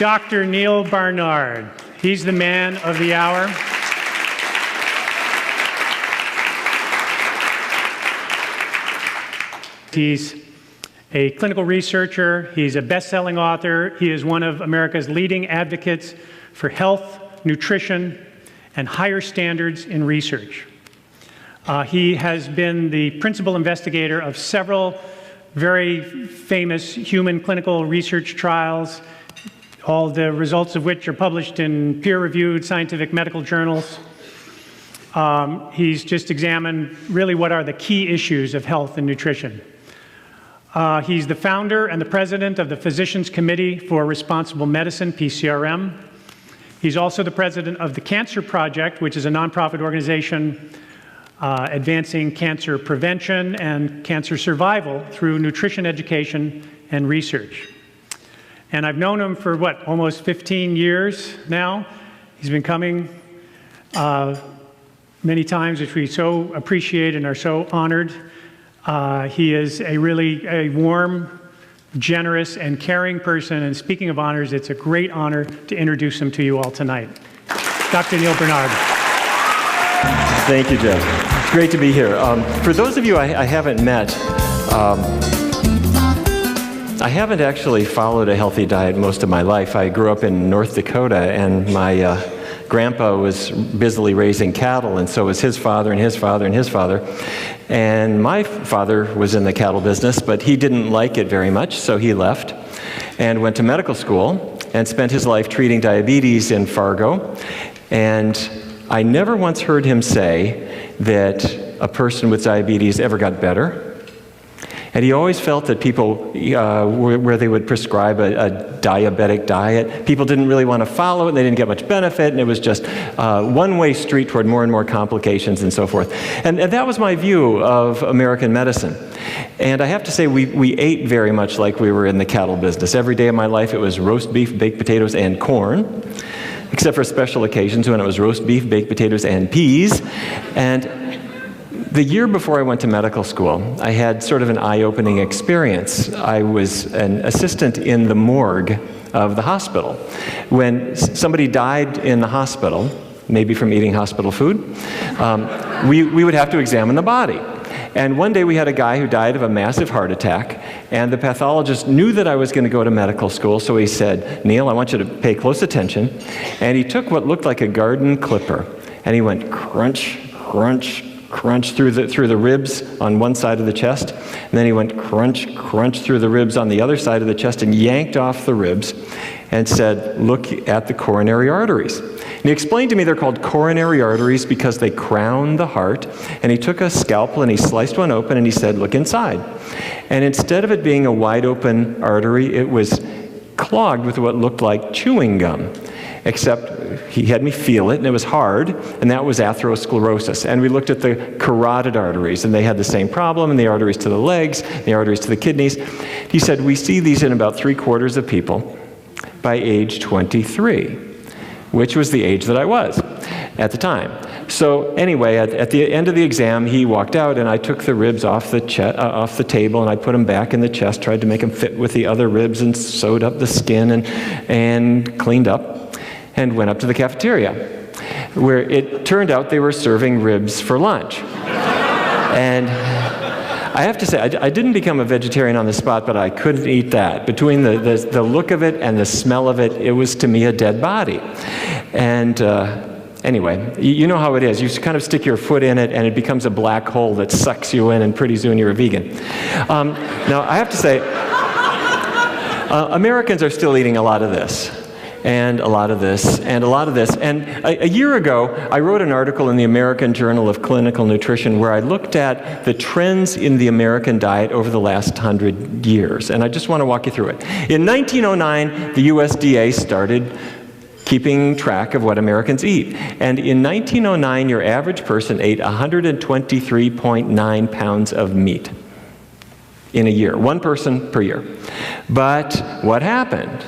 Dr. Neal Barnard. He's the man of the hour. He's a clinical researcher. He's a best-selling author. He is one of America's leading advocates for health, nutrition, and higher standards in research. He has been the principal investigator of several very famous human clinical research trials, all the results of which are published in peer-reviewed scientific medical journals. He's just examined really what are the key issues of health and nutrition. He's the founder and the president of the Physicians Committee for Responsible Medicine, PCRM. He's also the president of the Cancer Project, which is a nonprofit organization advancing cancer prevention and cancer survival through nutrition education and research. And I've known him for, what, almost 15 years now. He's been coming many times, which we so appreciate and are so honored. He is a really warm, generous, and caring person. And speaking of honors, it's a great honor to introduce him to you all tonight. Dr. Neal Barnard. Thank you, Jeff. It's great to be here. For those of you I haven't met, I haven't actually followed a healthy diet most of my life. I grew up in North Dakota, and my grandpa was busily raising cattle, and so was his father and his father and his father. And my father was in the cattle business, but he didn't like it very much, so he left and went to medical school and spent his life treating diabetes in Fargo. And I never once heard him say that a person with diabetes ever got better. And he always felt that people, where they would prescribe a diabetic diet, people didn't really want to follow it, and they didn't get much benefit, and it was just one-way street toward more and more complications and so forth. And that was my view of American medicine. And I have to say, we ate very much like we were in the cattle business. Every day of my life, it was roast beef, baked potatoes, and corn, except for special occasions when it was roast beef, baked potatoes, and peas. And the year before I went to medical school, I had sort of an eye-opening experience. I was an assistant in the morgue of the hospital. When somebody died in the hospital, maybe from eating hospital food, we would have to examine the body. And one day we had a guy who died of a massive heart attack, and the pathologist knew that I was going to go to medical school, so he said, "Neal, I want you to pay close attention." And he took what looked like a garden clipper, and he went crunch, crunch, crunch through the ribs on one side of the chest, and then he went crunch, crunch through the ribs on the other side of the chest and yanked off the ribs and said, "Look at the coronary arteries." And he explained to me they're called coronary arteries because they crown the heart. And he took a scalpel and he sliced one open and he said, "Look inside." And instead of it being a wide open artery, it was clogged with what looked like chewing gum. Except he had me feel it, and it was hard, and that was atherosclerosis. And we looked at the carotid arteries, and they had the same problem, and the arteries to the legs, the arteries to the kidneys. He said, "We see these in about 3/4 of people by age 23, which was the age that I was at the time. So anyway, at the end of the exam, he walked out, and I took the ribs off the table, and I put them back in the chest, tried to make them fit with the other ribs, and sewed up the skin and cleaned up. And went up to the cafeteria, where it turned out they were serving ribs for lunch. And I have to say, I didn't become a vegetarian on the spot, but I couldn't eat that. Between the look of it and the smell of it, it was to me a dead body. And anyway, you know how it is. You kind of stick your foot in it, and it becomes a black hole that sucks you in, and pretty soon you're a vegan. Now, I have to say, Americans are still eating a lot of this. And a lot of this, and a lot of this. And a year ago, I wrote an article in the American Journal of Clinical Nutrition where I looked at the trends in the American diet over the last 100 years. And I just want to walk you through it. In 1909, the USDA started keeping track of what Americans eat. And in 1909, your average person ate 123.9 pounds of meat in a year. One person per year. But what happened?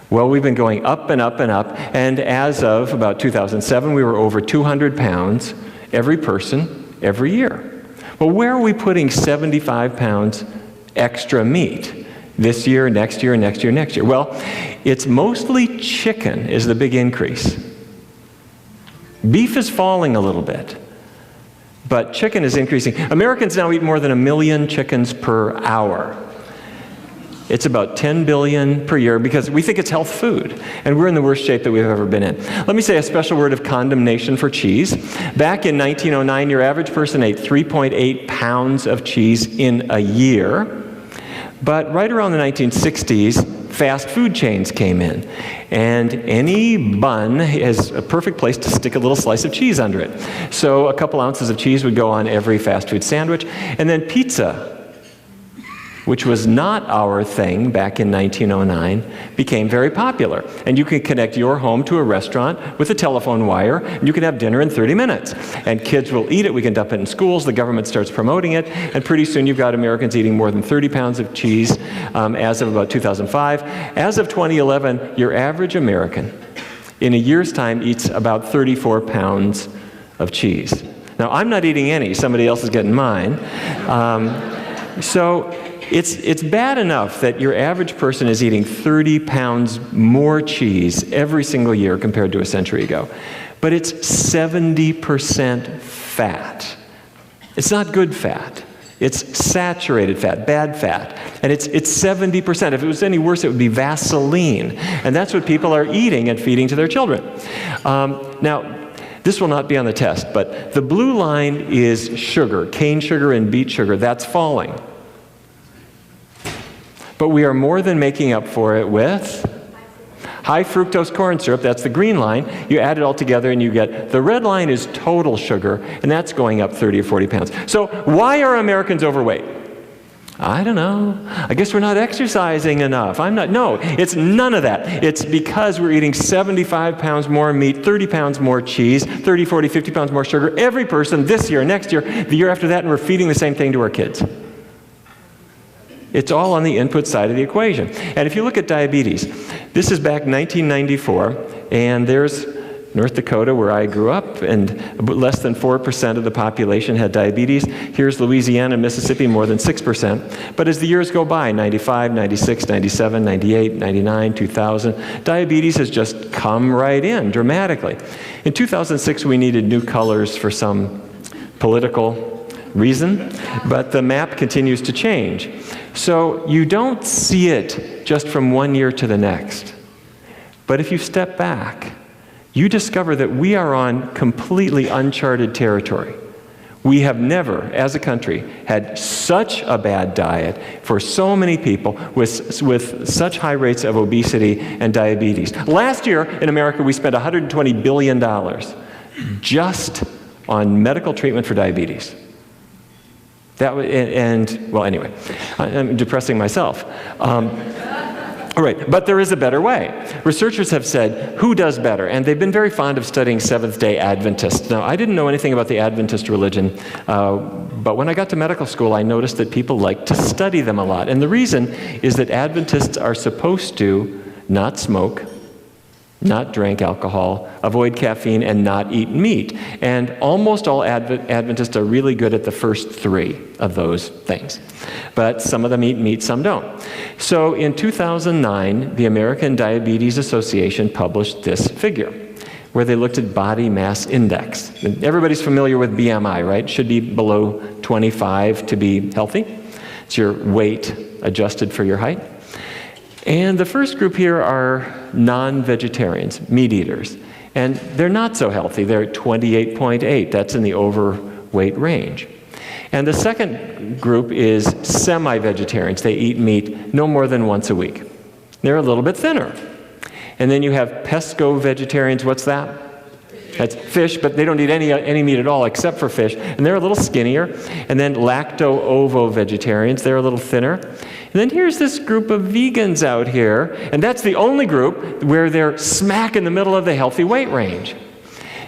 Well, we've been going up and up and up, and as of about 2007, we were over 200 pounds every person every year. Well, where are we putting 75 pounds extra meat? This year, next year, next year, next year. Well, it's mostly chicken is the big increase. Beef is falling a little bit, but chicken is increasing. Americans now eat more than 1 million chickens per hour. It's about 10 billion per year because we think it's health food, and we're in the worst shape that we've ever been in. Let me say a special word of condemnation for cheese. Back in 1909, your average person ate 3.8 pounds of cheese in a year. But right around the 1960s, fast food chains came in. And any bun is a perfect place to stick a little slice of cheese under it. So a couple ounces of cheese would go on every fast food sandwich. And then pizza, which was not our thing back in 1909, became very popular. And you can connect your home to a restaurant with a telephone wire, and you can have dinner in 30 minutes. And kids will eat it, we can dump it in schools, the government starts promoting it, and pretty soon you've got Americans eating more than 30 pounds of cheese as of about 2005. As of 2011, your average American in a year's time eats about 34 pounds of cheese. Now, I'm not eating any, somebody else is getting mine. So it's bad enough that your average person is eating 30 pounds more cheese every single year compared to a century ago. But it's 70% fat. It's not good fat. It's saturated fat, bad fat. And it's 70%. If it was any worse, it would be Vaseline. And that's what people are eating and feeding to their children. Now, this will not be on the test, but the blue line is sugar, cane sugar and beet sugar. That's falling. But we are more than making up for it with high fructose corn syrup. That's the green line. You add it all together and you get, the red line is total sugar, and that's going up 30 or 40 pounds. So why are Americans overweight? I don't know. I guess we're not exercising enough. No, it's none of that. It's because we're eating 75 pounds more meat, 30 pounds more cheese, 30, 40, 50 pounds more sugar, every person this year, next year, the year after that, and we're feeding the same thing to our kids. It's all on the input side of the equation. And if you look at diabetes, this is back 1994, and there's North Dakota, where I grew up, and less than 4% of the population had diabetes. Here's Louisiana, Mississippi, more than 6%. But as the years go by, 95, 96, 97, 98, 99, 2000, diabetes has just come right in dramatically. In 2006, we needed new colors for some political reason, but the map continues to change. So you don't see it just from one year to the next. But if you step back, you discover that we are on completely uncharted territory. We have never, as a country, had such a bad diet for so many people with such high rates of obesity and diabetes. Last year in America, we spent $120 billion just on medical treatment for diabetes. Well, anyway, I'm depressing myself. All right, but there is a better way. Researchers have said, who does better? And they've been very fond of studying Seventh-day Adventists. Now, I didn't know anything about the Adventist religion, but when I got to medical school, I noticed that people like to study them a lot. And the reason is that Adventists are supposed to not smoke, not drink alcohol, avoid caffeine, and not eat meat. And almost all Adventists are really good at the first three of those things. But some of them eat meat, some don't. So in 2009, the American Diabetes Association published this figure, where they looked at body mass index. And everybody's familiar with BMI, right? Should be below 25 to be healthy. It's your weight adjusted for your height. And the first group here are non-vegetarians, meat eaters. And they're not so healthy. They're 28.8. That's in the overweight range. And the second group is semi-vegetarians. They eat meat no more than once a week. They're a little bit thinner. And then you have pesco-vegetarians. What's that? That's fish, but they don't eat any meat at all except for fish. And they're a little skinnier. And then lacto-ovo-vegetarians. They're a little thinner. And then here's this group of vegans out here, and that's the only group where they're smack in the middle of the healthy weight range.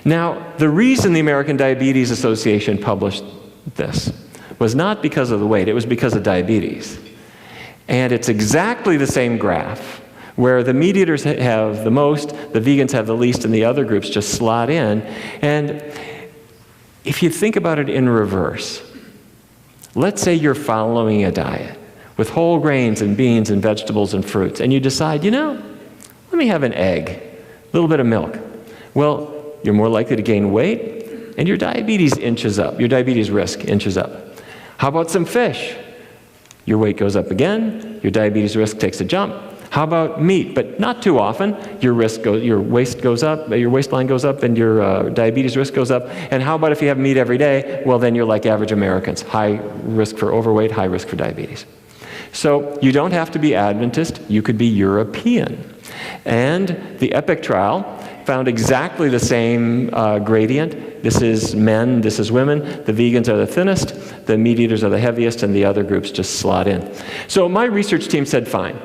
Now, the reason the American Diabetes Association published this was not because of the weight, it was because of diabetes. And it's exactly the same graph, where the meat eaters have the most, the vegans have the least, and the other groups just slot in. And if you think about it in reverse, let's say you're following a diet with whole grains and beans and vegetables and fruits, and you decide, let me have an egg, a little bit of milk. Well, you're more likely to gain weight, and your diabetes inches up. Your diabetes risk inches up. How about some fish? Your weight goes up again, your diabetes risk takes a jump. How about meat? But not too often. Your waist goes up, your waistline goes up, and your diabetes risk goes up. And how about if you have meat every day? Well, then you're like average Americans. High risk for overweight, high risk for diabetes. So you don't have to be Adventist, you could be European. And the EPIC trial found exactly the same gradient. This is men, this is women. The vegans are the thinnest, the meat eaters are the heaviest, and the other groups just slot in. So my research team said, fine,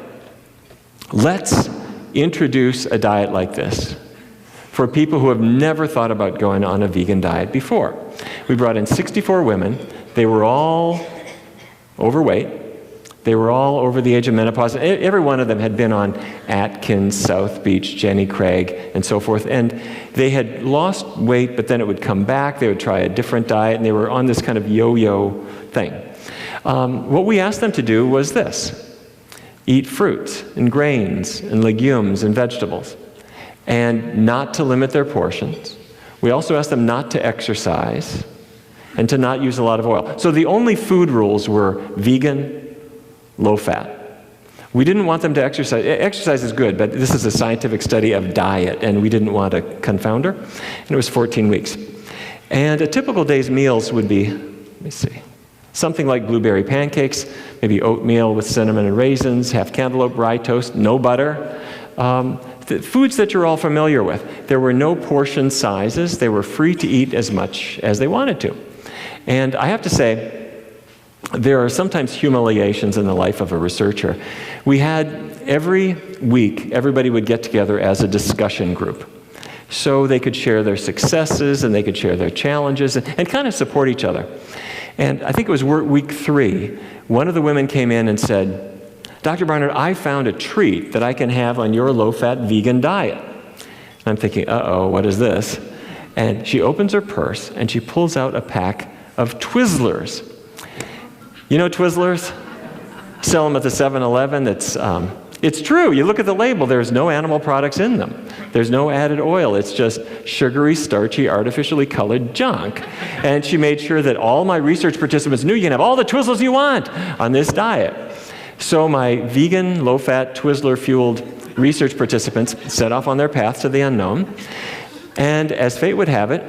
let's introduce a diet like this for people who have never thought about going on a vegan diet before. We brought in 64 women. They were all overweight. They were all over the age of menopause. Every one of them had been on Atkins, South Beach, Jenny Craig, and so forth. And they had lost weight, but then it would come back. They would try a different diet, and they were on this kind of yo-yo thing. What we asked them to do was this: eat fruits and grains and legumes and vegetables, and not to limit their portions. We also asked them not to exercise and to not use a lot of oil. So the only food rules were vegan, low fat. We didn't want them to exercise. Exercise is good, but this is a scientific study of diet, and we didn't want to confound her. And it was 14 weeks. And a typical day's meals would be, let me see, something like blueberry pancakes, maybe oatmeal with cinnamon and raisins, half cantaloupe, rye toast, no butter. The foods that you're all familiar with. There were no portion sizes. They were free to eat as much as they wanted to. And I have to say, there are sometimes humiliations in the life of a researcher. We had every week, everybody would get together as a discussion group so they could share their successes and they could share their challenges and kind of support each other. And I think it was week 3, one of the women came in and said, Dr. Barnard, I found a treat that I can have on your low-fat vegan diet. And I'm thinking, uh-oh, what is this? And she opens her purse and she pulls out a pack of Twizzlers. You know Twizzlers? Sell them at the 7-Eleven. It's true. You look at the label, there's no animal products in them. There's no added oil. It's just sugary, starchy, artificially colored junk. And she made sure that all my research participants knew you can have all the Twizzlers you want on this diet. So my vegan, low-fat, Twizzler-fueled research participants set off on their path to the unknown. And as fate would have it,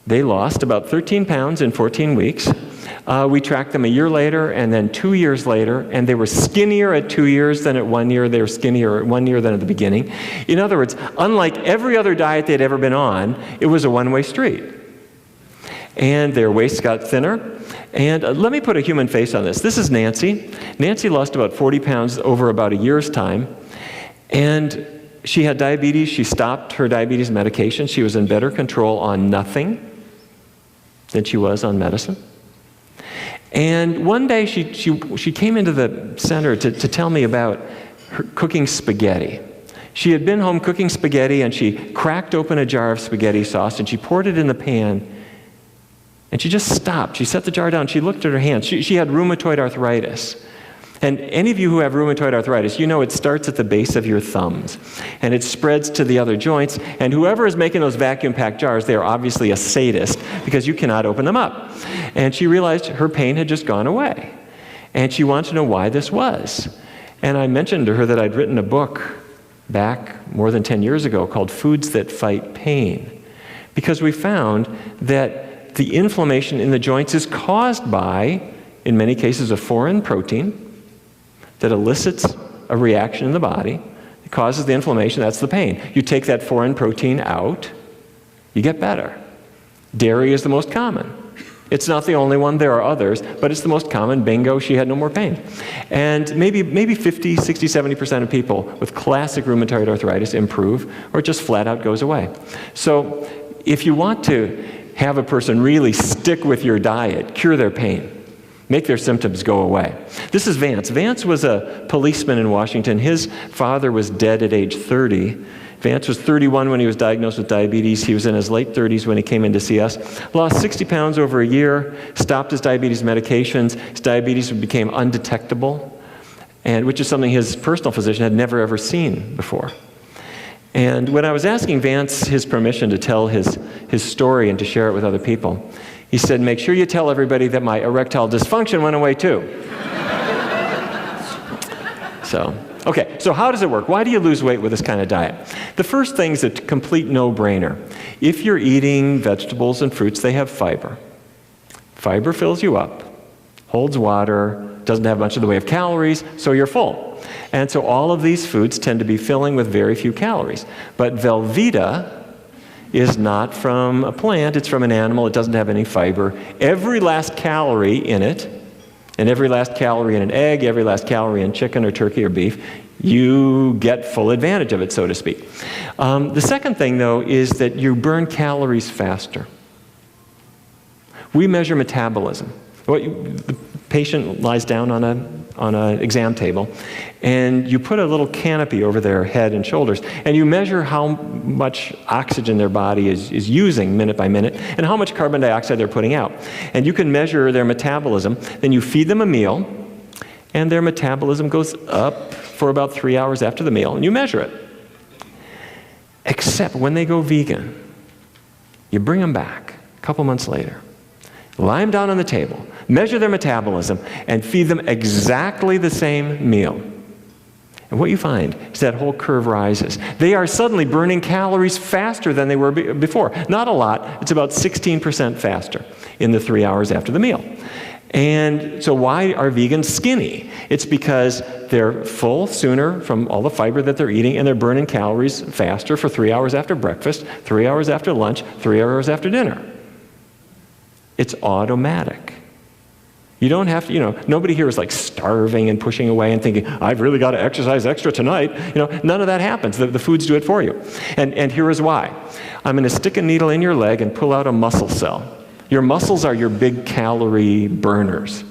they lost about 13 pounds in 14 weeks. We tracked them a year later and then 2 years later, and they were skinnier at 2 years than at 1 year. They were skinnier at 1 year than at the beginning. In other words, unlike every other diet they'd ever been on, it was a one-way street. And their waists got thinner. And let me put a human face on this. This is Nancy. Nancy lost about 40 pounds over about a year's time. And she had diabetes. She stopped her diabetes medication. She was in better control on nothing than she was on medicine. And one day she came into the center to tell me about her cooking spaghetti. She had been home cooking spaghetti, and she cracked open a jar of spaghetti sauce, and she poured it in the pan, and she just stopped. She set the jar down. She looked at her hands. She had rheumatoid arthritis. And any of you who have rheumatoid arthritis, you know it starts at the base of your thumbs, and it spreads to the other joints, and whoever is making those vacuum-packed jars, they are obviously a sadist because you cannot open them up. And she realized her pain had just gone away, and she wanted to know why this was. And I mentioned to her that I'd written a book back more than 10 years ago called Foods That Fight Pain, because we found that the inflammation in the joints is caused by, in many cases, a foreign protein that elicits a reaction in the body. It causes the inflammation, that's the pain. You take that foreign protein out, you get better. Dairy is the most common. It's not the only one, there are others, but it's the most common. Bingo, she had no more pain. And maybe 50, 60, 70% of people with classic rheumatoid arthritis improve, or it just flat out goes away. So if you want to have a person really stick with your diet, cure their pain, make their symptoms go away. This is Vance. Vance was a policeman in Washington. His father was dead at age 30, Vance was 31 when he was diagnosed with diabetes. He was in his late 30s when he came in to see us. Lost 60 pounds over a year, stopped his diabetes medications. His diabetes became undetectable, which is something his personal physician had never ever seen before. And when I was asking Vance his permission to tell his story and to share it with other people, he said, make sure you tell everybody that my erectile dysfunction went away too. Okay, so how does it work? Why do you lose weight with this kind of diet? The first thing is a complete no-brainer. If you're eating vegetables and fruits, they have fiber. Fiber fills you up, holds water, doesn't have much in the way of calories, so you're full. And so all of these foods tend to be filling with very few calories. But Velveeta is not from a plant, it's from an animal, it doesn't have any fiber. Every last calorie in it, and every last calorie in an egg, every last calorie in chicken or turkey or beef, you get full advantage of it, so to speak. The second thing, though, is that you burn calories faster. We measure metabolism. The patient lies down on an exam table, and you put a little canopy over their head and shoulders, and you measure how much oxygen their body is using minute by minute, and how much carbon dioxide they're putting out. And you can measure their metabolism. Then you feed them a meal, and their metabolism goes up for about 3 hours after the meal, and you measure it. Except when they go vegan, you bring them back a couple months later, lie them down on the table, measure their metabolism, and feed them exactly the same meal. And what you find is that whole curve rises. They are suddenly burning calories faster than they were before. Not a lot, it's about 16% faster in the 3 hours after the meal. And so why are vegans skinny? It's because they're full sooner from all the fiber that they're eating, and they're burning calories faster for 3 hours after breakfast, 3 hours after lunch, 3 hours after dinner. It's automatic. You don't have to, nobody here is like starving and pushing away and thinking, I've really got to exercise extra tonight. None of that happens. The foods do it for you. And here is why. I'm going to stick a needle in your leg and pull out a muscle cell. Your muscles are your big calorie burners.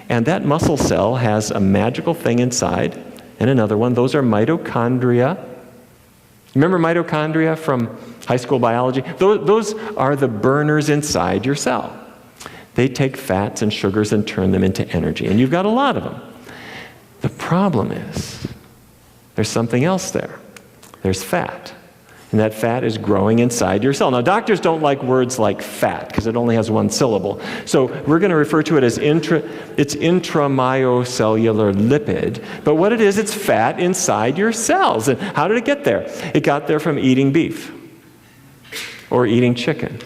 And that muscle cell has a magical thing inside and another one. Those are mitochondria. Remember mitochondria from high school biology? Those are the burners inside your cell. They take fats and sugars and turn them into energy. And you've got a lot of them. The problem is, there's something else there. There's fat. And that fat is growing inside your cell. Now, doctors don't like words like fat because it only has one syllable. So we're going to refer to it as it's intramyocellular lipid. But what it is, it's fat inside your cells. And how did it get there? It got there from eating beef, or eating chicken,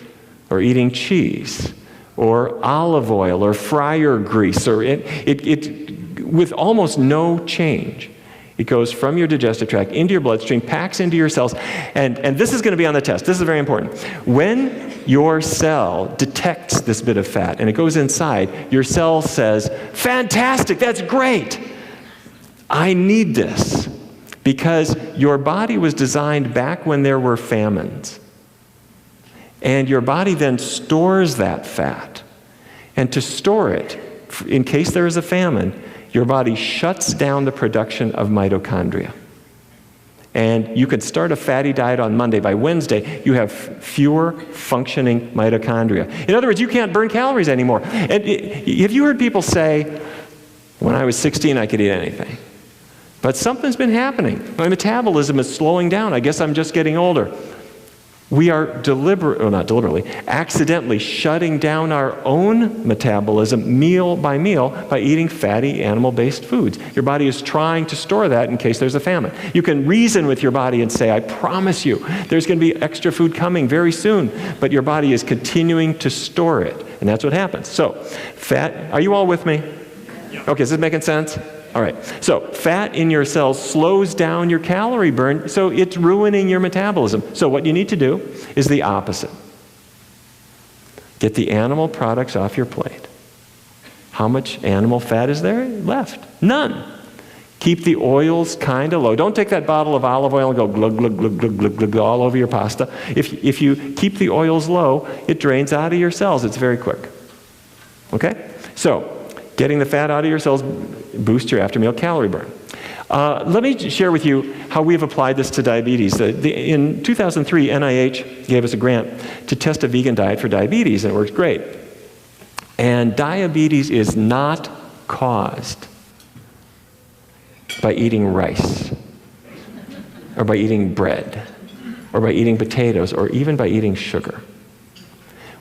or eating cheese, or olive oil, or fryer grease, or with almost no change. It goes from your digestive tract into your bloodstream, packs into your cells, and this is going to be on the test. This is very important. When your cell detects this bit of fat and it goes inside, your cell says, fantastic, that's great. I need this. Because your body was designed back when there were famines. And your body then stores that fat. And to store it, in case there is a famine, your body shuts down the production of mitochondria. And you could start a fatty diet on Monday. By Wednesday, you have fewer functioning mitochondria. In other words, you can't burn calories anymore. And have you heard people say, when I was 16, I could eat anything? But something's been happening. My metabolism is slowing down. I guess I'm just getting older. We are accidentally shutting down our own metabolism meal by meal by eating fatty animal-based foods. Your body is trying to store that in case there's a famine. You can reason with your body and say, I promise you, there's going to be extra food coming very soon, but your body is continuing to store it, and that's what happens. So, fat, are you all with me? Yeah. Okay, is this making sense? All right, so fat in your cells slows down your calorie burn, so it's ruining your metabolism. So what you need to do is the opposite. Get the animal products off your plate. How much animal fat is there left? None. Keep the oils kind of low. Don't take that bottle of olive oil and go glug, glug, glug, glug, glug, glug, all over your pasta. If you keep the oils low, it drains out of your cells. It's very quick. Okay? So, getting the fat out of your cells boosts your after-meal calorie burn. Let me share with you how we've applied this to diabetes. In 2003, NIH gave us a grant to test a vegan diet for diabetes, and it worked great. And diabetes is not caused by eating rice, or by eating bread, or by eating potatoes, or even by eating sugar.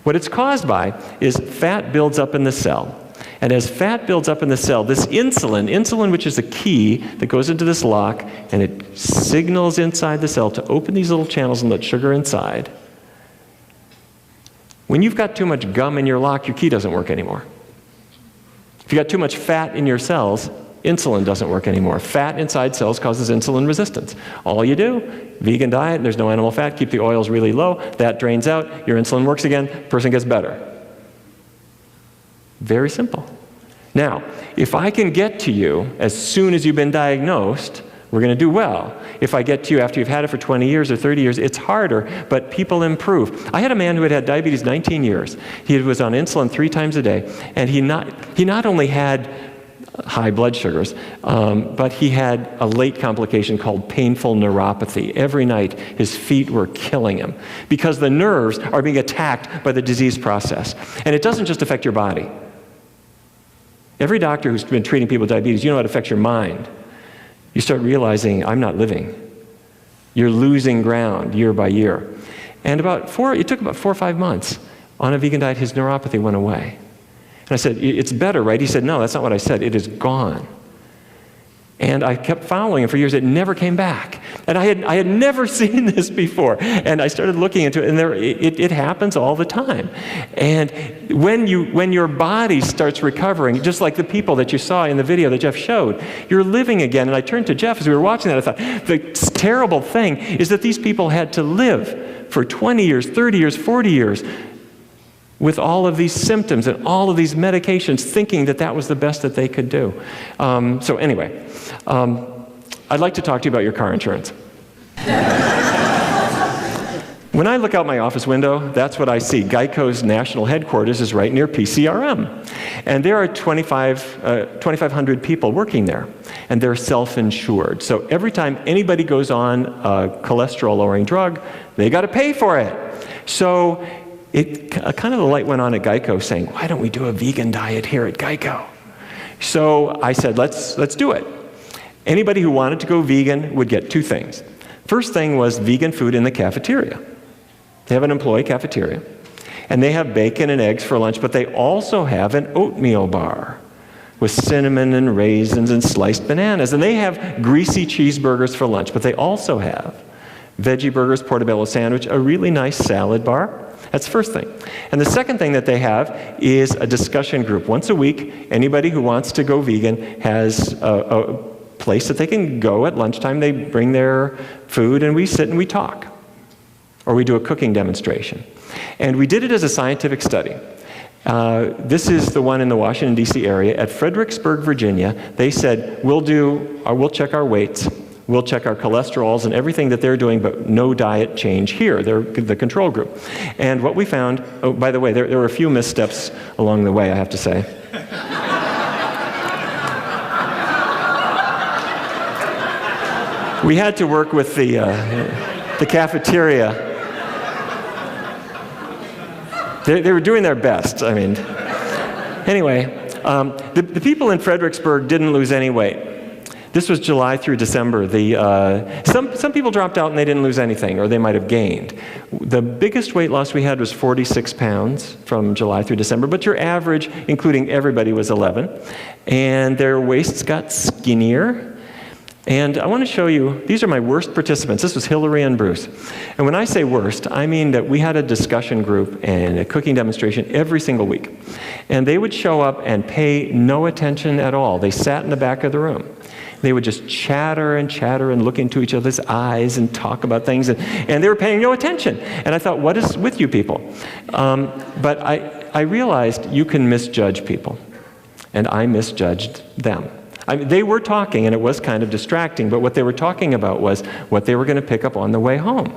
What it's caused by is fat builds up in the cell. And as fat builds up in the cell, this insulin, which is a key that goes into this lock, and it signals inside the cell to open these little channels and let sugar inside. When you've got too much gum in your lock, your key doesn't work anymore. If you've got too much fat in your cells, insulin doesn't work anymore. Fat inside cells causes insulin resistance. All you do, vegan diet, there's no animal fat, keep the oils really low, that drains out, your insulin works again, person gets better. Very simple. Now, if I can get to you as soon as you've been diagnosed, we're going to do well. If I get to you after you've had it for 20 years or 30 years, it's harder, but people improve. I had a man who had diabetes 19 years. He was on insulin 3 times a day, and he not only had high blood sugars, but he had a late complication called painful neuropathy. Every night, his feet were killing him because the nerves are being attacked by the disease process. And it doesn't just affect your body. Every doctor who's been treating people with diabetes, you know it affects your mind. You start realizing, I'm not living. You're losing ground year by year. And it took about 4 or 5 months. On a vegan diet, his neuropathy went away. And I said, it's better, right? He said, no, that's not what I said. It is gone. And I kept following him for years. It never came back. And I had never seen this before. And I started looking into it, and it happens all the time. And when your body starts recovering, just like the people that you saw in the video that Jeff showed, you're living again. And I turned to Jeff as we were watching that. I thought, the terrible thing is that these people had to live for 20 years, 30 years, 40 years, with all of these symptoms and all of these medications, thinking that that was the best that they could do. So anyway, I'd like to talk to you about your car insurance. When I look out my office window, that's what I see. Geico's national headquarters is right near PCRM. And there are 2,500 people working there, and they're self-insured. So every time anybody goes on a cholesterol-lowering drug, they got to pay for it. So kind of the light went on at Geico saying, why don't we do a vegan diet here at Geico? So I said, let's do it. Anybody who wanted to go vegan would get 2 things. First thing was vegan food in the cafeteria. They have an employee cafeteria, and they have bacon and eggs for lunch, but they also have an oatmeal bar with cinnamon and raisins and sliced bananas, and they have greasy cheeseburgers for lunch, but they also have veggie burgers, portobello sandwich, a really nice salad bar. That's the first thing. And the second thing that they have is a discussion group. Once a week, anybody who wants to go vegan has a place that they can go at lunchtime. They bring their food, and we sit and we talk. Or we do a cooking demonstration. And we did it as a scientific study. This is the one in the Washington, D.C. area. At Fredericksburg, Virginia, they said, we'll check our weights. We'll check our cholesterols and everything that they're doing, but no diet change here. They're the control group. And what we found, oh, by the way, there were a few missteps along the way, I have to say. We had to work with the cafeteria. They were doing their best, I mean. Anyway, the people in Fredericksburg didn't lose any weight. This was July through December. Some people dropped out and they didn't lose anything, or they might have gained. The biggest weight loss we had was 46 pounds from July through December, but your average, including everybody, was 11. And their waists got skinnier. And I want to show you, these are my worst participants. This was Hillary and Bruce. And when I say worst, I mean that we had a discussion group and a cooking demonstration every single week. And they would show up and pay no attention at all. They sat in the back of the room. They would just chatter and look into each other's eyes and talk about things, and they were paying no attention. And I thought, what is with you people? But I realized you can misjudge people, and I misjudged them. I mean, they were talking, and it was kind of distracting, but what they were talking about was what they were going to pick up on the way home.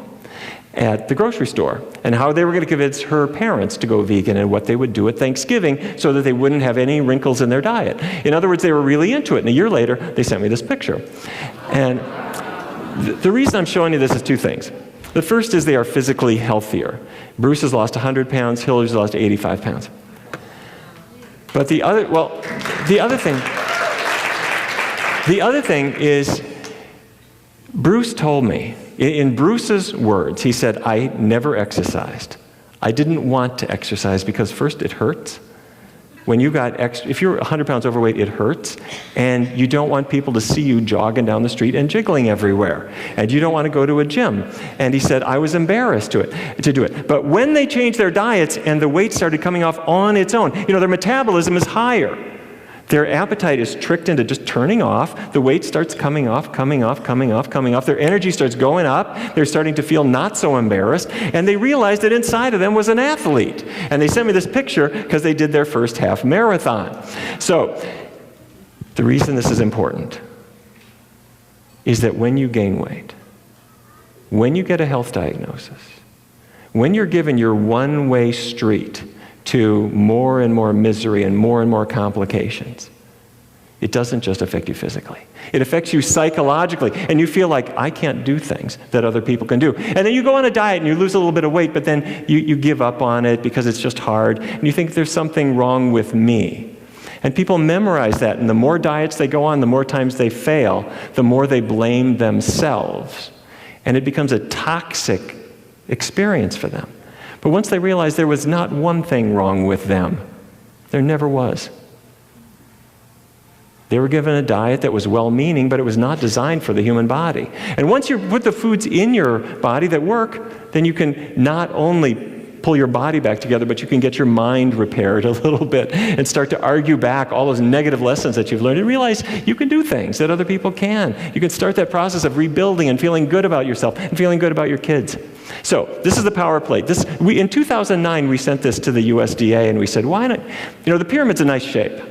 at the grocery store, and how they were going to convince her parents to go vegan and what they would do at Thanksgiving so that they wouldn't have any wrinkles in their diet. In other words, they were really into it. And a year later, they sent me this picture. And the reason I'm showing you this is two things. The first is they are physically healthier. Bruce has lost 100 pounds, Hillary's lost 85 pounds. But the other thing is, Bruce told me, in Bruce's words, he said, I never exercised. I didn't want to exercise because first it hurts. When you got if you're 100 pounds overweight, it hurts. And you don't want people to see you jogging down the street and jiggling everywhere. And you don't want to go to a gym. And he said, I was embarrassed to do it. But when they changed their diets and the weight started coming off on its own, their metabolism is higher. Their appetite is tricked into just turning off. The weight starts coming off, coming off, coming off, coming off. Their energy starts going up. They're starting to feel not so embarrassed. And they realized that inside of them was an athlete. And they sent me this picture because they did their first half marathon. So the reason this is important is that when you gain weight, when you get a health diagnosis, when you're given your one-way street to more and more misery and more complications, it doesn't just affect you physically. It affects you psychologically, and you feel like, I can't do things that other people can do. And then you go on a diet and you lose a little bit of weight, but then you give up on it because it's just hard, and you think there's something wrong with me. And people memorize that, and the more diets they go on, the more times they fail, the more they blame themselves. And it becomes a toxic experience for them. But once they realized there was not one thing wrong with them, there never was. They were given a diet that was well-meaning, but it was not designed for the human body. And once you put the foods in your body that work, then you can not only pull your body back together, but you can get your mind repaired a little bit and start to argue back all those negative lessons that you've learned and realize you can do things that other people can. You can start that process of rebuilding and feeling good about yourself and feeling good about your kids. So this is the power plate. In 2009, we sent this to the USDA and we said, why not? The pyramid's a nice shape.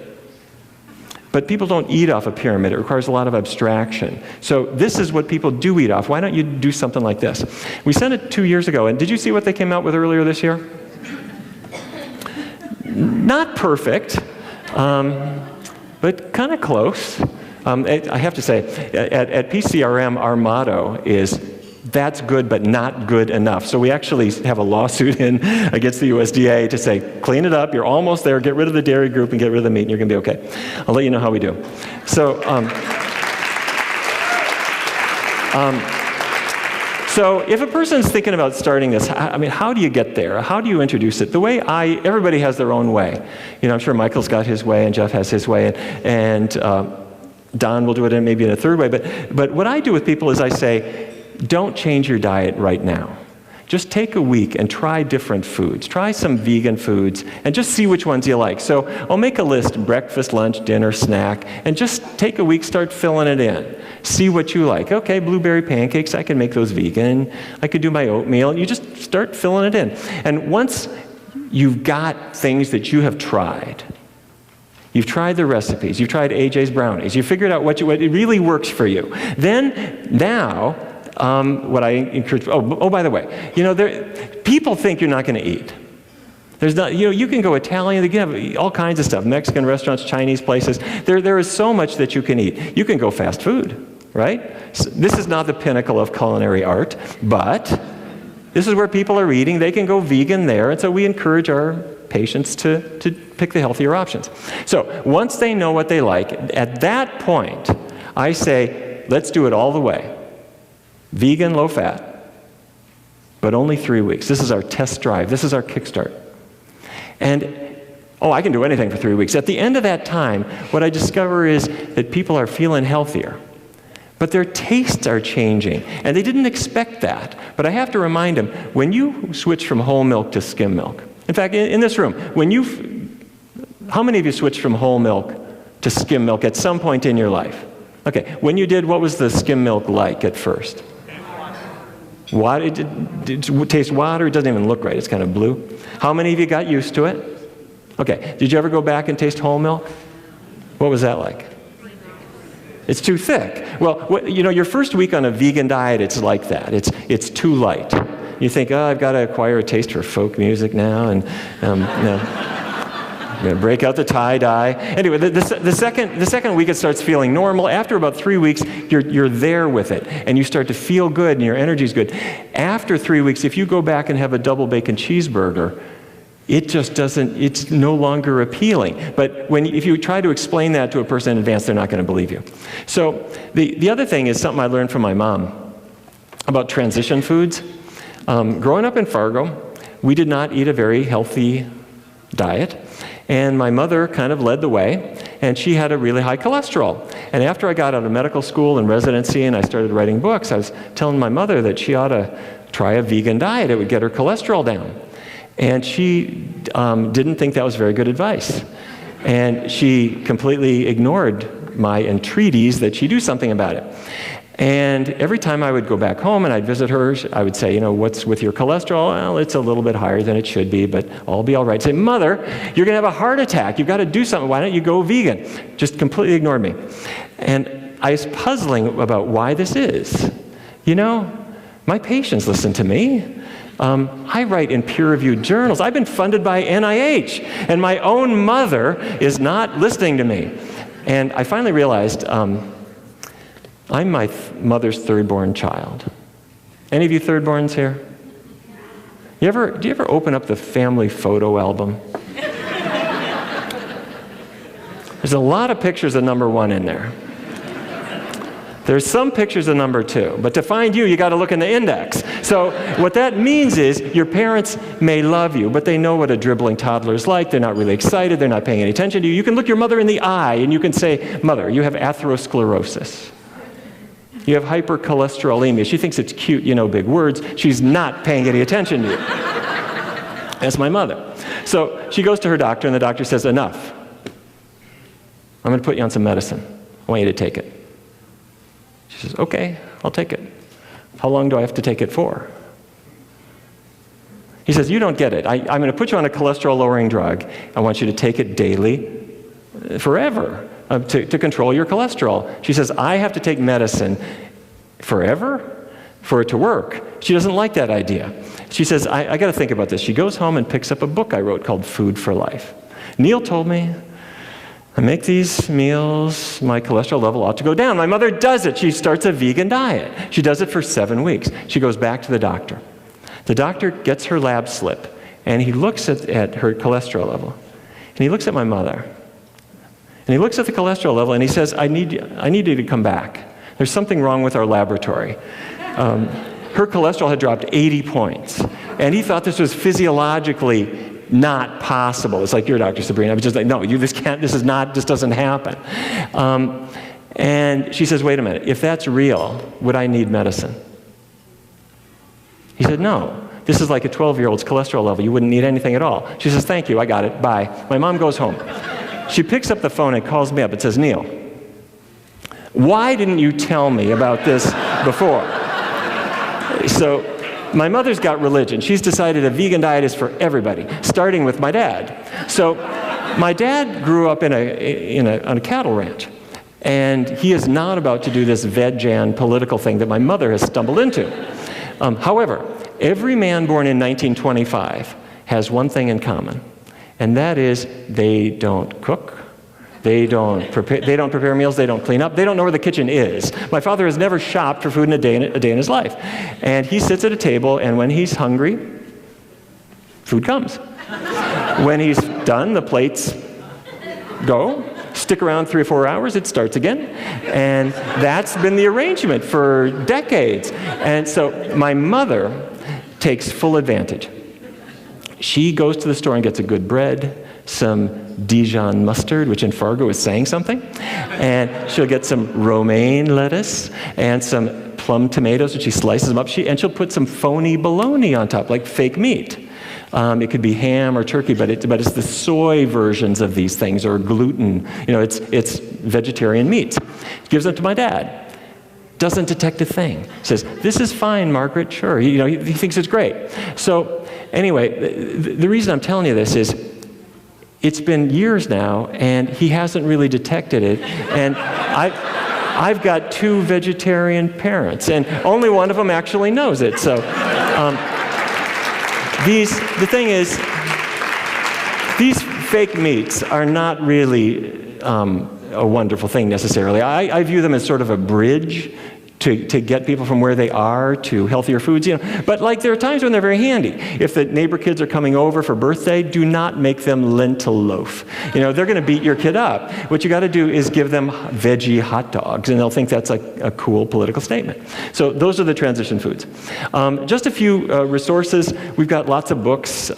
But people don't eat off a pyramid. It requires a lot of abstraction. So this is what people do eat off. Why don't you do something like this? We sent it 2 years ago, and did you see what they came out with earlier this year? Not perfect, but kind of close. I have to say, at PCRM, our motto is, that's good, but not good enough. So we actually have a lawsuit in against the USDA to say, clean it up, you're almost there, get rid of the dairy group and get rid of the meat, and you're going to be okay. I'll let you know how we do. So, so if a person's thinking about starting this, how do you get there? How do you introduce it? The way everybody has their own way. I'm sure Michael's got his way, and Jeff has his way, and Don will do it maybe in a third way. But what I do with people is I say, don't change your diet right now. Just take a week and try different foods. Try some vegan foods and just see which ones you like. So I'll make a list, breakfast, lunch, dinner, snack, and just take a week, start filling it in. See what you like. Okay, blueberry pancakes, I can make those vegan. I could do my oatmeal. And you just start filling it in. And once you've got things that you have tried, you've tried the recipes, you've tried AJ's brownies, you figured out what it really works for you. Then, now, what I encourage, by the way, people think you're not going to eat. There's not, you can go Italian, they can have all kinds of stuff, Mexican restaurants, Chinese places. There is so much that you can eat. You can go fast food, right? So this is not the pinnacle of culinary art, but this is where people are eating. They can go vegan there, and so we encourage our patients to pick the healthier options. So once they know what they like, at that point, I say, let's do it all the way. Vegan, low fat, but only 3 weeks. This is our test drive. This is our kickstart. And, I can do anything for 3 weeks. At the end of that time, what I discover is that people are feeling healthier, but their tastes are changing, and they didn't expect that. But I have to remind them, when you switch from whole milk to skim milk, in fact, in this room, how many of you switched from whole milk to skim milk at some point in your life? Okay, when you did, what was the skim milk like at first? Water, it tastes water, it doesn't even look right, it's kind of blue. How many of you got used to it? Okay, did you ever go back and taste whole milk? What was that like? It's too thick. Well, your first week on a vegan diet, it's like that. It's too light. You think, oh, I've got to acquire a taste for folk music now, and I'm going to break out the tie-dye. Anyway, the second week it starts feeling normal. After about 3 weeks, you're there with it, and you start to feel good, and your energy's good. After 3 weeks, if you go back and have a double bacon cheeseburger, it just doesn't, it's no longer appealing. But if you try to explain that to a person in advance, they're not going to believe you. So the other thing is something I learned from my mom about transition foods. Growing up in Fargo, we did not eat a very healthy diet. And my mother kind of led the way, and she had a really high cholesterol. And after I got out of medical school and residency and I started writing books, I was telling my mother that she ought to try a vegan diet. It would get her cholesterol down. And she didn't think that was very good advice. And she completely ignored my entreaties that she do something about it. And every time I would go back home and I'd visit her, I would say, you know, what's with your cholesterol? Well, it's a little bit higher than it should be, but I'll be all right. I'd say, Mother, you're going to have a heart attack. You've got to do something. Why don't you go vegan? Just completely ignored me. And I was puzzling about why this is. You know, my patients listen to me. I write in peer-reviewed journals. I've been funded by NIH, and my own mother is not listening to me. And I finally realized I'm my mother's third-born child. Any of you third-borns here? Do you ever open up the family photo album? There's a lot of pictures of number 1 in there. There's some pictures of number 2, but to find you got to look in the index. So what that means is your parents may love you, but they know what a dribbling toddler is like. They're not really excited. They're not paying any attention to you. You can look your mother in the eye and you can say, Mother, you have atherosclerosis. You have hypercholesterolemia. She thinks it's cute, you know, big words. She's not paying any attention to you. That's my mother. So she goes to her doctor, and the doctor says, enough. I'm going to put you on some medicine. I want you to take it. She says, okay, I'll take it. How long do I have to take it for? He says, you don't get it. I'm going to put you on a cholesterol-lowering drug. I want you to take it daily, forever, to control your cholesterol. She says, I have to take medicine forever for it to work. She doesn't like that idea. She says, I got to think about this. She goes home and picks up a book I wrote called Food for Life. Neal told me, I make these meals, my cholesterol level ought to go down. My mother does it. She starts a vegan diet. She does it for 7 weeks. She goes back to the doctor. The doctor gets her lab slip, and he looks at her cholesterol level. And he looks at my mother. And he looks at the cholesterol level, and he says, I need you to come back. There's something wrong with our laboratory. Her cholesterol had dropped 80 points. And he thought this was physiologically not possible. It's like your doctor, Sabrina. I was just like, no, this doesn't happen. And she says, wait a minute, if that's real, would I need medicine? He said, no, this is like a 12-year-old's cholesterol level. You wouldn't need anything at all. She says, thank you, I got it, bye. My mom goes home. She picks up the phone and calls me up and says, Neal, why didn't you tell me about this before? So my mother's got religion. She's decided a vegan diet is for everybody, starting with my dad. So my dad grew up on a cattle ranch, and he is not about to do this veg-an political thing that my mother has stumbled into. However, every man born in 1925 has one thing in common, and that is they don't cook. They don't prepare meals, they don't clean up, they don't know where the kitchen is. My father has never shopped for food in a day in his life. And he sits at a table, and when he's hungry, food comes. When he's done, the plates go, stick around 3 or 4 hours, it starts again. And that's been the arrangement for decades. And so my mother takes full advantage. She goes to the store and gets a good bread, some Dijon mustard, which in Fargo is saying something, and she'll get some romaine lettuce and some plum tomatoes, and she slices them up, and she'll put some phony bologna on top, like fake meat. It could be ham or turkey, but it's the soy versions of these things, or gluten. You know, it's vegetarian meats. Gives them to my dad. Doesn't detect a thing. Says, this is fine, Margaret, sure. He thinks it's great. So anyway, the reason I'm telling you this is, it's been years now, and he hasn't really detected it. And I've got 2 vegetarian parents, and only one of them actually knows it. So The thing is, these fake meats are not really a wonderful thing necessarily. I view them as sort of a bridge to get people from where they are to healthier foods, But like there are times when they're very handy. If the neighbor kids are coming over for birthday, do not make them lentil loaf. They're going to beat your kid up. What you got to do is give them veggie hot dogs, and they'll think that's a cool political statement. So those are the transition foods. Just a few resources. We've got lots of books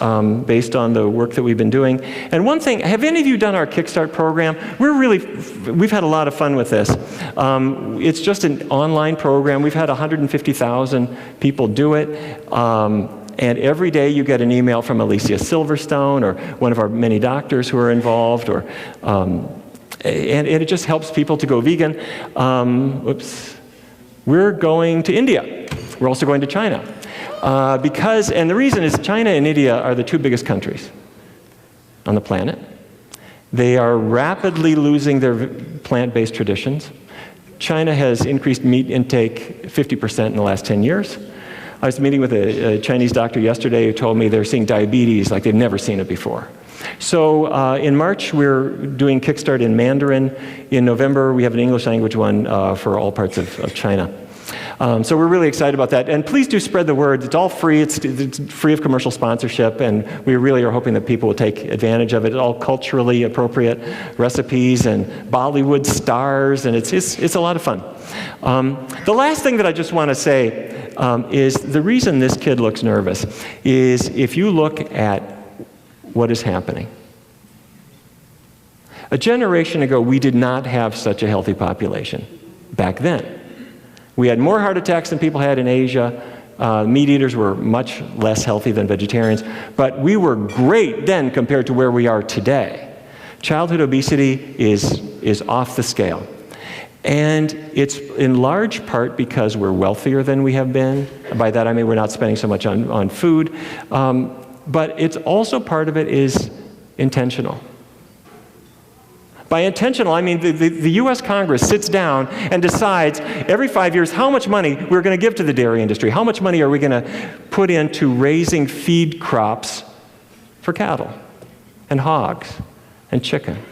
based on the work that we've been doing. And one thing, have any of you done our Kickstart program? We've had a lot of fun with this. It's just an online program. We've had 150,000 people do it. And every day you get an email from Alicia Silverstone or one of our many doctors who are involved, and it just helps people to go vegan. We're going to India. We're also going to China. And the reason is China and India are the two biggest countries on the planet. They are rapidly losing their plant-based traditions. China has increased meat intake 50% in the last 10 years. I was meeting with a Chinese doctor yesterday who told me they're seeing diabetes like they've never seen it before. So in March, we're doing Kickstart in Mandarin. In November, we have an English language one for all parts of China. So we're really excited about that. And please do spread the word. It's all free. It's free of commercial sponsorship. And we really are hoping that people will take advantage of it. It's all culturally appropriate recipes and Bollywood stars. And it's a lot of fun. The last thing that I just want to say is the reason this kid looks nervous is if you look at what is happening. A generation ago, we did not have such a healthy population back then. We had more heart attacks than people had in Asia. Meat eaters were much less healthy than vegetarians. But we were great then compared to where we are today. Childhood obesity is off the scale. And it's in large part because we're wealthier than we have been. By that I mean we're not spending so much on food. But it's also part of it is intentional. By intentional, I mean the U.S. Congress sits down and decides every 5 years how much money we're going to give to the dairy industry. How much money are we going to put into raising feed crops for cattle and hogs and chickens?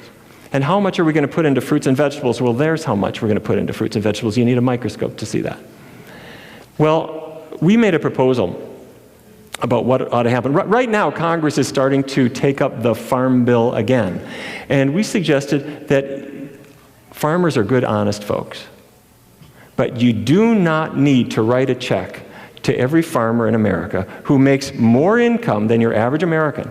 And how much are we going to put into fruits and vegetables? Well, there's how much we're going to put into fruits and vegetables. You need a microscope to see that. Well, we made a proposal about what ought to happen. Right now, Congress is starting to take up the Farm Bill again. And we suggested that farmers are good, honest folks. But you do not need to write a check to every farmer in America who makes more income than your average American.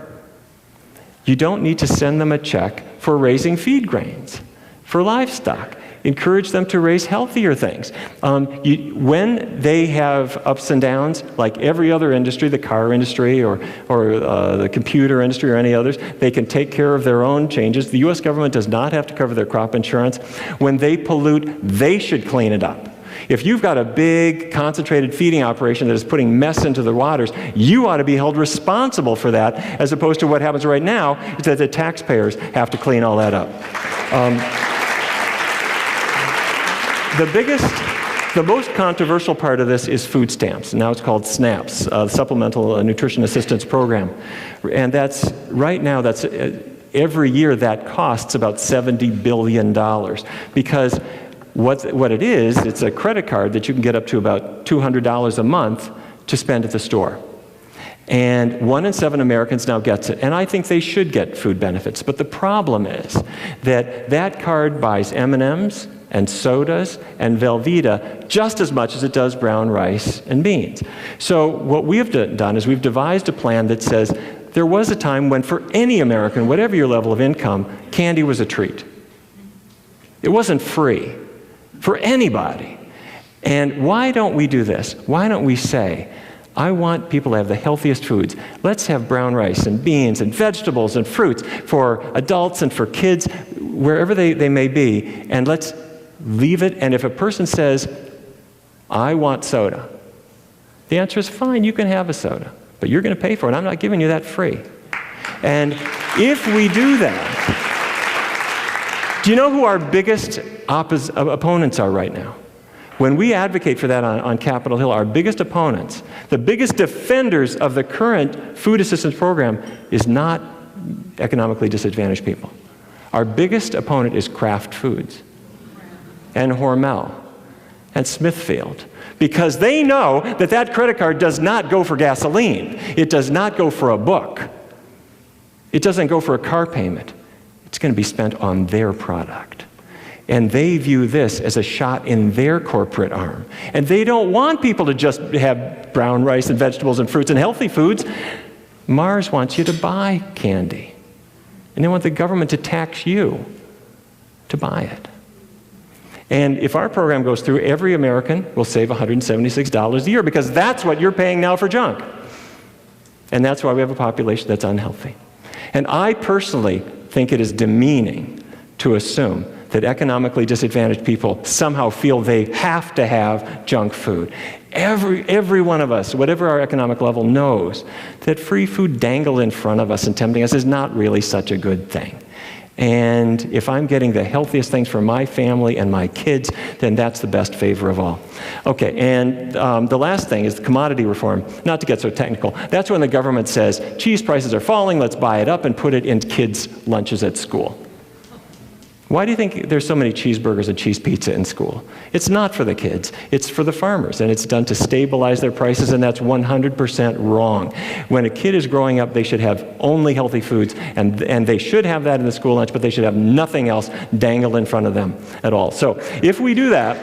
You don't need to send them a check for raising feed grains, for livestock. Encourage them to raise healthier things. When they have ups and downs, like every other industry, the car industry or the computer industry or any others, they can take care of their own changes. The U.S. government does not have to cover their crop insurance. When they pollute, they should clean it up. If you've got a big concentrated feeding operation that is putting mess into the waters, you ought to be held responsible for that, as opposed to what happens right now is that the taxpayers have to clean all that up. The most controversial part of this is food stamps. Now it's called SNAPs, Supplemental Nutrition Assistance Program. And right now, every year that costs about $70 billion. Because what it is, it's a credit card that you can get up to about $200 a month to spend at the store. And 1 in 7 Americans now gets it. And I think they should get food benefits. But the problem is that that card buys M&Ms and sodas and Velveeta just as much as it does brown rice and beans. So what we have done is we've devised a plan that says there was a time when for any American, whatever your level of income, candy was a treat. It wasn't free for anybody. And why don't we do this? Why don't we say, I want people to have the healthiest foods. Let's have brown rice and beans and vegetables and fruits for adults and for kids, wherever they may be, and let's leave it. And if a person says, I want soda, the answer is fine, you can have a soda, but you're going to pay for it. I'm not giving you that free. And if we do that, do you know who our biggest opponents are right now? When we advocate for that on Capitol Hill, our biggest opponents, the biggest defenders of the current food assistance program is not economically disadvantaged people. Our biggest opponent is Kraft Foods and Hormel and Smithfield, because they know that that credit card does not go for gasoline. It does not go for a book. It doesn't go for a car payment. It's going to be spent on their product. And they view this as a shot in their corporate arm. And they don't want people to just have brown rice and vegetables and fruits and healthy foods. Mars wants you to buy candy. And they want the government to tax you to buy it. And if our program goes through, every American will save $176 a year, because that's what you're paying now for junk. And that's why we have a population that's unhealthy. And I personally think it is demeaning to assume that economically disadvantaged people somehow feel they have to have junk food. Every one of us, whatever our economic level, knows that free food dangled in front of us and tempting us is not really such a good thing. And if I'm getting the healthiest things for my family and my kids, then that's the best favor of all. Okay, and the last thing is the commodity reform. Not to get so technical. That's when the government says, cheese prices are falling, let's buy it up and put it in kids' lunches at school. Why do you think there's so many cheeseburgers and cheese pizza in school? It's not for the kids. It's for the farmers, and it's done to stabilize their prices, and that's 100% wrong. When a kid is growing up, they should have only healthy foods, and they should have that in the school lunch, but they should have nothing else dangled in front of them at all. So if we do that,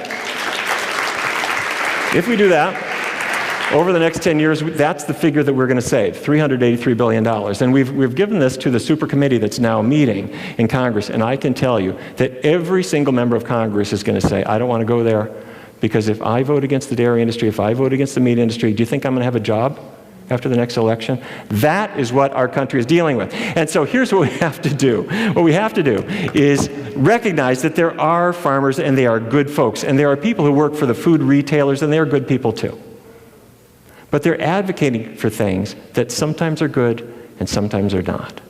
over the next 10 years, that's the figure that we're going to save, $383 billion. And we've given this to the super committee that's now meeting in Congress, and I can tell you that every single member of Congress is going to say, I don't want to go there, because if I vote against the dairy industry, if I vote against the meat industry, do you think I'm going to have a job after the next election? That is what our country is dealing with. And so here's what we have to do. What we have to do is recognize that there are farmers, and they are good folks, and there are people who work for the food retailers, and they are good people too. But they're advocating for things that sometimes are good and sometimes are not.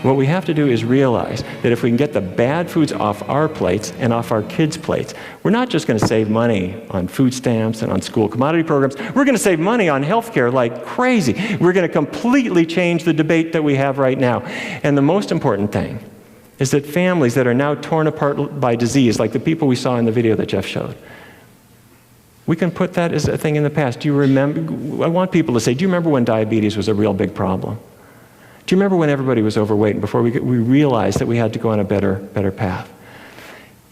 What we have to do is realize that if we can get the bad foods off our plates and off our kids' plates, we're not just going to save money on food stamps and on school commodity programs. We're going to save money on health care like crazy. We're going to completely change the debate that we have right now. And the most important thing is that families that are now torn apart by disease, like the people we saw in the video that Jeff showed, we can put that as a thing in the past. Do you remember? I want people to say, do you remember when diabetes was a real big problem? Do you remember when everybody was overweight and before we realized that we had to go on a better path?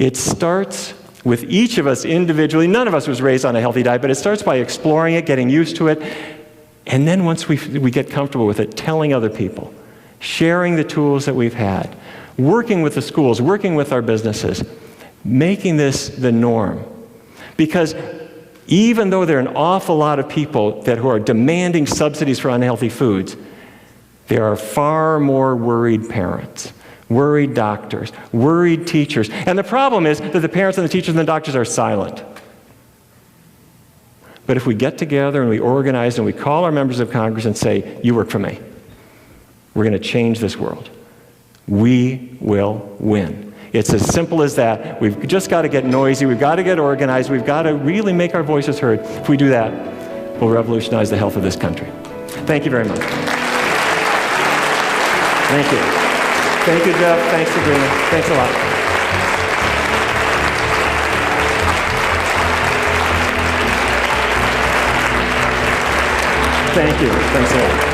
It starts with each of us individually. None of us was raised on a healthy diet, but it starts by exploring it, getting used to it, and then once we get comfortable with it, telling other people, sharing the tools that we've had, working with the schools, working with our businesses, making this the norm. Because even though there are an awful lot of people who are demanding subsidies for unhealthy foods, there are far more worried parents, worried doctors, worried teachers. And the problem is that the parents and the teachers and the doctors are silent. But if we get together and we organize and we call our members of Congress and say, you work for me, we're going to change this world, we will win. It's as simple as that. We've just got to get noisy. We've got to get organized. We've got to really make our voices heard. If we do that, we'll revolutionize the health of this country. Thank you very much. Thank you. Thank you, Jeff. Thanks, Sabrina. Thanks a lot. Thank you. Thanks a lot.